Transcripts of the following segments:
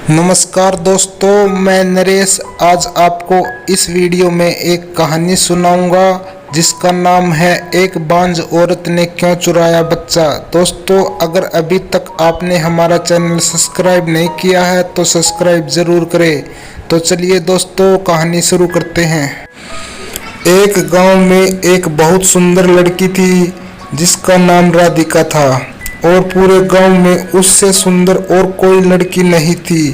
नमस्कार दोस्तों, मैं नरेश आज आपको इस वीडियो में एक कहानी सुनाऊंगा जिसका नाम है एक बांझ औरत ने क्यों चुराया बच्चा। दोस्तों, अगर अभी तक आपने हमारा चैनल सब्सक्राइब नहीं किया है तो सब्सक्राइब ज़रूर करें। तो चलिए दोस्तों, कहानी शुरू करते हैं। एक गांव में एक बहुत सुंदर लड़की थी जिसका नाम राधिका था और पूरे गांव में उससे सुंदर और कोई लड़की नहीं थी।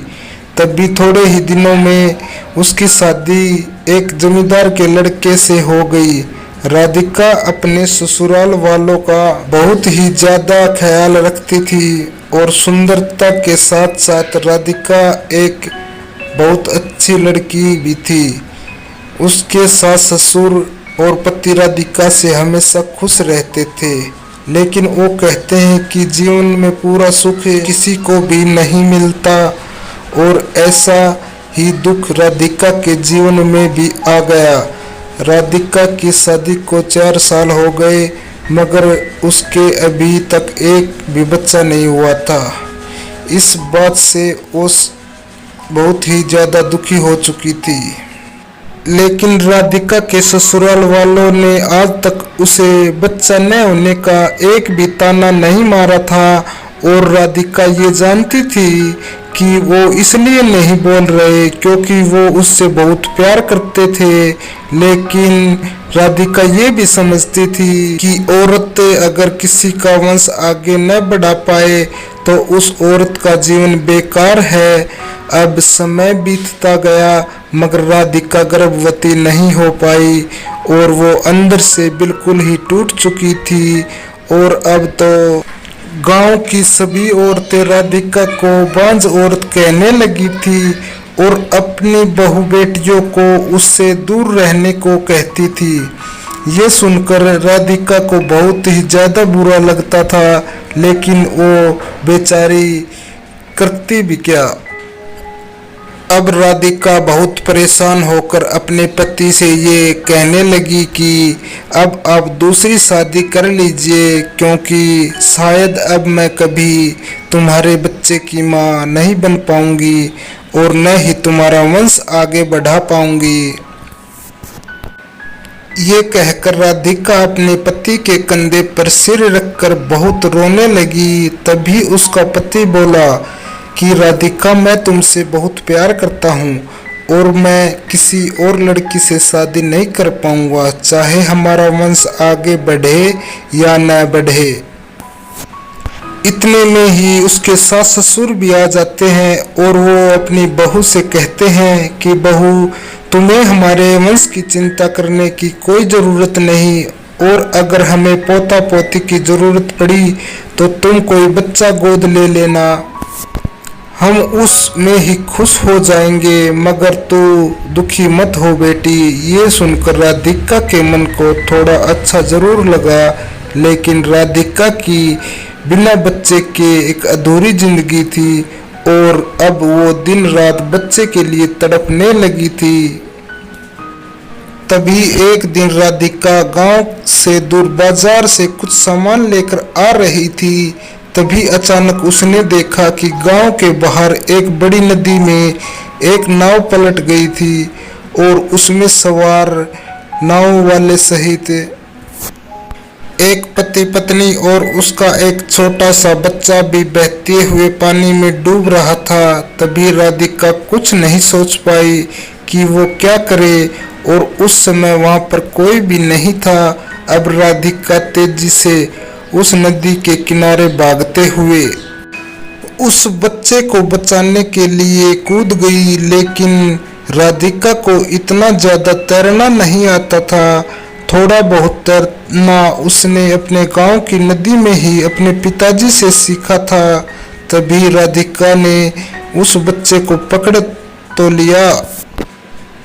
तभी थोड़े ही दिनों में उसकी शादी एक जमींदार के लड़के से हो गई। राधिका अपने ससुराल वालों का बहुत ही ज्यादा ख्याल रखती थी और सुंदरता के साथ साथ राधिका एक बहुत अच्छी लड़की भी थी। उसके सास ससुर और पति राधिका से हमेशा खुश रहते थे, लेकिन वो कहते हैं कि जीवन में पूरा सुख किसी को भी नहीं मिलता और ऐसा ही दुख राधिका के जीवन में भी आ गया। राधिका की शादी को 4 साल हो गए मगर उसके अभी तक एक भी बच्चा नहीं हुआ था। इस बात से वो बहुत ही ज़्यादा दुखी हो चुकी थी, लेकिन राधिका के ससुराल वालों ने आज तक उसे बच्चा न होने का एक भी ताना नहीं मारा था और राधिका ये जानती थी कि वो इसलिए नहीं बोल रहे क्योंकि वो उससे बहुत प्यार करते थे। लेकिन राधिका ये भी समझती थी कि औरत अगर किसी का वंश आगे न बढ़ा पाए तो उस औरत का जीवन बेकार है। अब समय बीतता गया मगर राधिका गर्भवती नहीं हो पाई और वो अंदर से बिल्कुल ही टूट चुकी थी और अब तो गांव की सभी औरतें राधिका को बांझ औरत कहने लगी थी और अपनी बहू बेटियों को उससे दूर रहने को कहती थी। ये सुनकर राधिका को बहुत ही ज़्यादा बुरा लगता था, लेकिन वो बेचारी करती भी क्या। अब राधिका बहुत परेशान होकर अपने पति से ये कहने लगी कि अब आप दूसरी शादी कर लीजिए क्योंकि शायद अब मैं कभी तुम्हारे बच्चे की माँ नहीं बन पाऊंगी और न ही तुम्हारा वंश आगे बढ़ा पाऊंगी। ये कहकर राधिका अपने पति के कंधे पर सिर रखकर बहुत रोने लगी। तभी उसका पति बोला कि राधिका, मैं तुमसे बहुत प्यार करता हूँ और मैं किसी और लड़की से शादी नहीं कर पाऊंगा, चाहे हमारा वंश आगे बढ़े या न बढ़े। इतने में ही उसके सास ससुर भी आ जाते हैं और वो अपनी बहू से कहते हैं कि बहू, तुम्हें हमारे वंश की चिंता करने की कोई ज़रूरत नहीं और अगर हमें पोता पोती की ज़रूरत पड़ी तो तुम कोई बच्चा गोद ले लेना, हम उसमें ही खुश हो जाएंगे, मगर तू दुखी मत हो बेटी। ये सुनकर राधिका के मन को थोड़ा अच्छा जरूर लगा, लेकिन राधिका की बिना बच्चे के एक अधूरी जिंदगी थी और अब वो दिन रात बच्चे के लिए तड़पने लगी थी। तभी एक दिन राधिका गांव से दूर बाजार से कुछ सामान लेकर आ रही थी। तभी अचानक उसने देखा कि गांव के बाहर एक बड़ी नदी में एक नाव पलट गई थी और उसमें सवार नाव वाले सहित एक पति पत्नी और उसका एक छोटा सा बच्चा भी बहते हुए पानी में डूब रहा था। तभी राधिका कुछ नहीं सोच पाई कि वो क्या करे और उस समय वहां पर कोई भी नहीं था। अब राधिका तेजी से उस नदी के किनारे भागते हुए उस बच्चे को बचाने के लिए कूद गई, लेकिन राधिका को इतना ज़्यादा तैरना नहीं आता था। थोड़ा बहुत तैरना उसने अपने गांव की नदी में ही अपने पिताजी से सीखा था। तभी राधिका ने उस बच्चे को पकड़ तो लिया,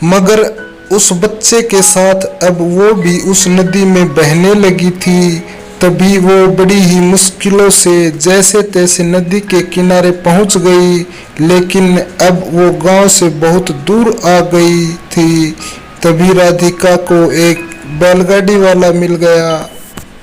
मगर उस बच्चे के साथ अब वो भी उस नदी में बहने लगी थी। तभी वो बड़ी ही मुश्किलों से जैसे तैसे नदी के किनारे पहुंच गई, लेकिन अब वो गांव से बहुत दूर आ गई थी। तभी राधिका को एक बैलगाड़ी वाला मिल गया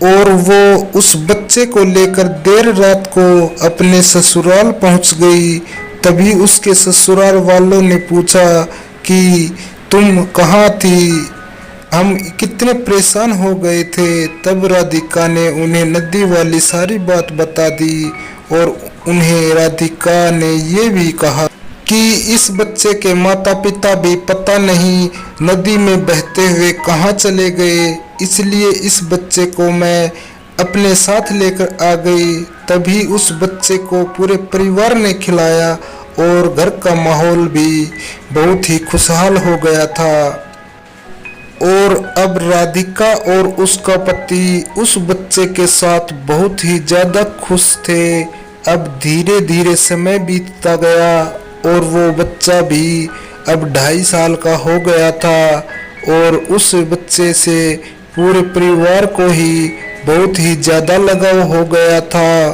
और वो उस बच्चे को लेकर देर रात को अपने ससुराल पहुंच गई तभी उसके ससुराल वालों ने पूछा कि तुम कहाँ थी, हम कितने परेशान हो गए थे। तब राधिका ने उन्हें नदी वाली सारी बात बता दी और उन्हें राधिका ने ये भी कहा कि इस बच्चे के माता पिता भी पता नहीं नदी में बहते हुए कहाँ चले गए, इसलिए इस बच्चे को मैं अपने साथ लेकर आ गई। तभी उस बच्चे को पूरे परिवार ने खिलाया और घर का माहौल भी बहुत ही खुशहाल हो गया था। और अब राधिका और उसका पति उस बच्चे के साथ बहुत ही ज्यादा खुश थे। अब धीरे धीरे समय बीतता गया और वो बच्चा भी अब 2.5 साल का हो गया था और उस बच्चे से पूरे परिवार को ही बहुत ही ज्यादा लगाव हो गया था।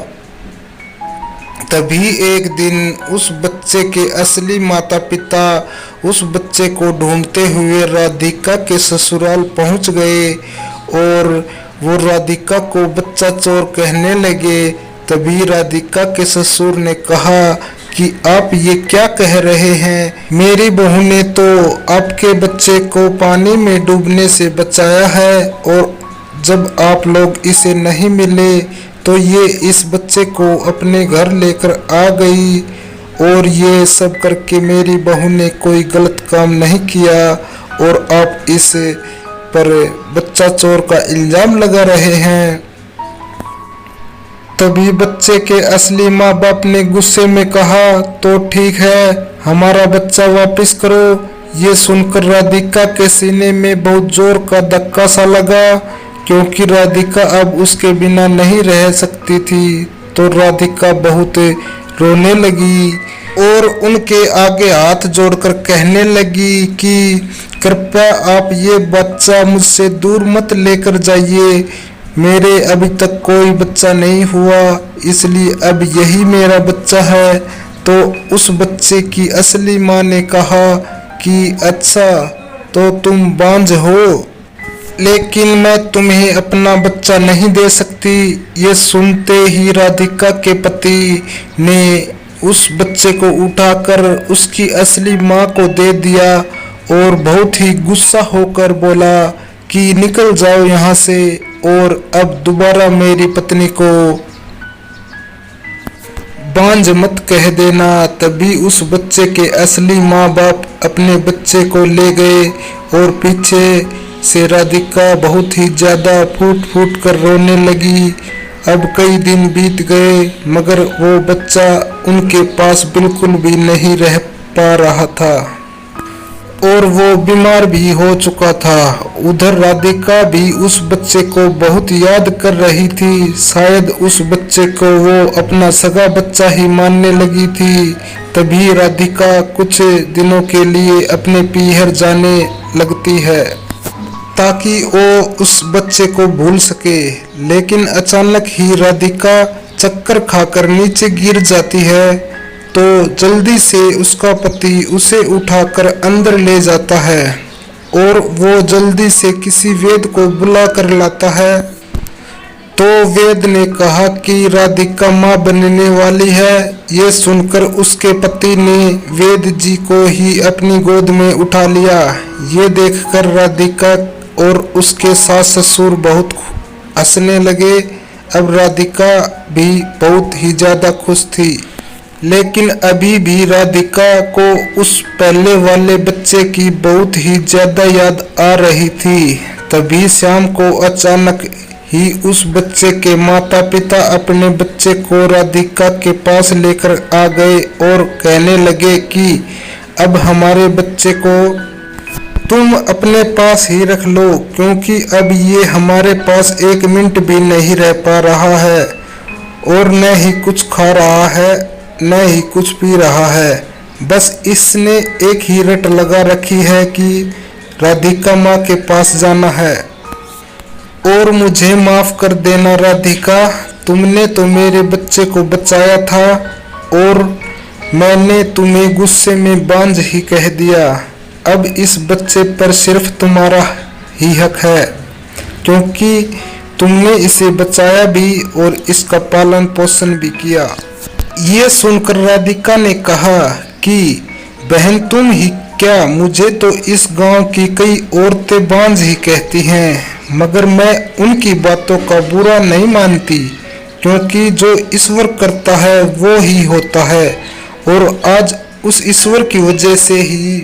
तभी एक दिन उस बच्चे के असली माता पिता उस बच्चे को ढूंढते हुए राधिका के ससुराल पहुंच गए और वो राधिका को बच्चा चोर कहने लगे। तभी राधिका के ससुर ने कहा कि आप ये क्या कह रहे हैं, मेरी बहू ने तो आपके बच्चे को पानी में डूबने से बचाया है और जब आप लोग इसे नहीं मिले तो ये इस बच्चे को अपने घर लेकर आ गई और ये सब करके मेरी बहू ने कोई गलत काम नहीं किया और आप इस पर बच्चा चोर का इल्जाम लगा रहे हैं। तभी बच्चे के असली माँ बाप ने गुस्से में कहा तो ठीक है, हमारा बच्चा वापस करो। ये सुनकर राधिका के सीने में बहुत जोर का धक्का सा लगा क्योंकि राधिका अब उसके बिना नहीं रह सकती थी। तो राधिका बहुत रोने लगी और उनके आगे हाथ जोड़कर कहने लगी कि कृपया आप ये बच्चा मुझसे दूर मत लेकर जाइए, मेरे अभी तक कोई बच्चा नहीं हुआ इसलिए अब यही मेरा बच्चा है। तो उस बच्चे की असली माँ ने कहा कि अच्छा तो तुम बांझ हो, लेकिन मैं तुम्हें अपना बच्चा नहीं दे सकती। ये सुनते ही राधिका के पति ने उस बच्चे को उठाकर उसकी असली माँ को दे दिया और बहुत ही गुस्सा होकर बोला कि निकल जाओ यहाँ से और अब दोबारा मेरी पत्नी को बांझ मत कह देना। तभी उस बच्चे के असली माँ बाप अपने बच्चे को ले गए और पीछे से राधिका बहुत ही ज्यादा फूट फूट कर रोने लगी। अब कई दिन बीत गए मगर वो बच्चा उनके पास बिल्कुल भी नहीं रह पा रहा था और वो बीमार भी हो चुका था। उधर राधिका भी उस बच्चे को बहुत याद कर रही थी, शायद उस बच्चे को वो अपना सगा बच्चा ही मानने लगी थी। तभी राधिका कुछ दिनों के लिए अपने पीहर जाने लगती है ताकि वो उस बच्चे को भूल सके, लेकिन अचानक ही राधिका चक्कर खाकर नीचे गिर जाती है। तो जल्दी से उसका पति उसे उठाकर अंदर ले जाता है और वो जल्दी से किसी वेद को बुला कर लाता है। तो वेद ने कहा कि राधिका माँ बनने वाली है। ये सुनकर उसके पति ने वेद जी को ही अपनी गोद में उठा लिया। ये देखकर राधिका और उसके सास ससुर बहुत हंसने लगे। अब राधिका भी बहुत ही ज्यादा खुश थी, लेकिन अभी भी राधिका को उस पहले वाले बच्चे की बहुत ही ज्यादा याद आ रही थी। तभी शाम को अचानक ही उस बच्चे के माता पिता अपने बच्चे को राधिका के पास लेकर आ गए और कहने लगे कि अब हमारे बच्चे को तुम अपने पास ही रख लो क्योंकि अब ये हमारे पास 1 मिनट भी नहीं रह पा रहा है और न ही कुछ खा रहा है न ही कुछ पी रहा है। बस इसने एक ही रट लगा रखी है कि राधिका माँ के पास जाना है। और मुझे माफ कर देना राधिका, तुमने तो मेरे बच्चे को बचाया था और मैंने तुम्हें गुस्से में बांझ ही कह दिया। अब इस बच्चे पर सिर्फ तुम्हारा ही हक है क्योंकि तुमने इसे बचाया भी और इसका पालन पोषण भी किया। ये सुनकर राधिका ने कहा कि बहन तुम ही क्या, मुझे तो इस गांव की कई औरतें बांझ ही कहती हैं, मगर मैं उनकी बातों का बुरा नहीं मानती, क्योंकि जो ईश्वर करता है वो ही होता है। और आज उस ईश्वर की वजह से ही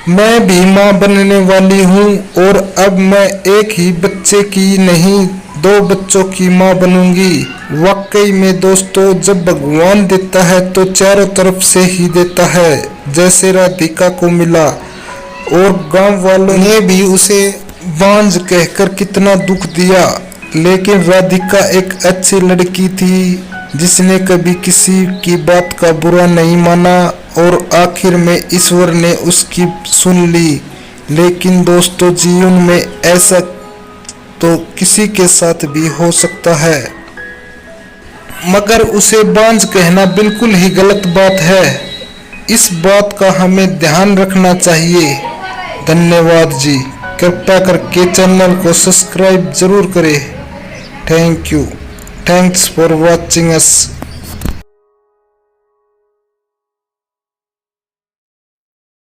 मैं भी माँ बनने वाली हूँ, और अब मैं एक ही बच्चे की नहीं 2 बच्चों की माँ बनूंगी। वाकई में दोस्तों, जब भगवान देता है तो चारों तरफ से ही देता है, जैसे राधिका को मिला। और गांव वालों ने भी उसे बांझ कहकर कितना दुख दिया, लेकिन राधिका एक अच्छी लड़की थी जिसने कभी किसी की बात का बुरा नहीं माना, और आखिर में ईश्वर ने उसकी सुन ली। लेकिन दोस्तों, जीवन में ऐसा तो किसी के साथ भी हो सकता है, मगर उसे बांझ कहना बिल्कुल ही गलत बात है। इस बात का हमें ध्यान रखना चाहिए। धन्यवाद जी। कृपया करके चैनल को सब्सक्राइब जरूर करें। Thank you. Thanks for watching us.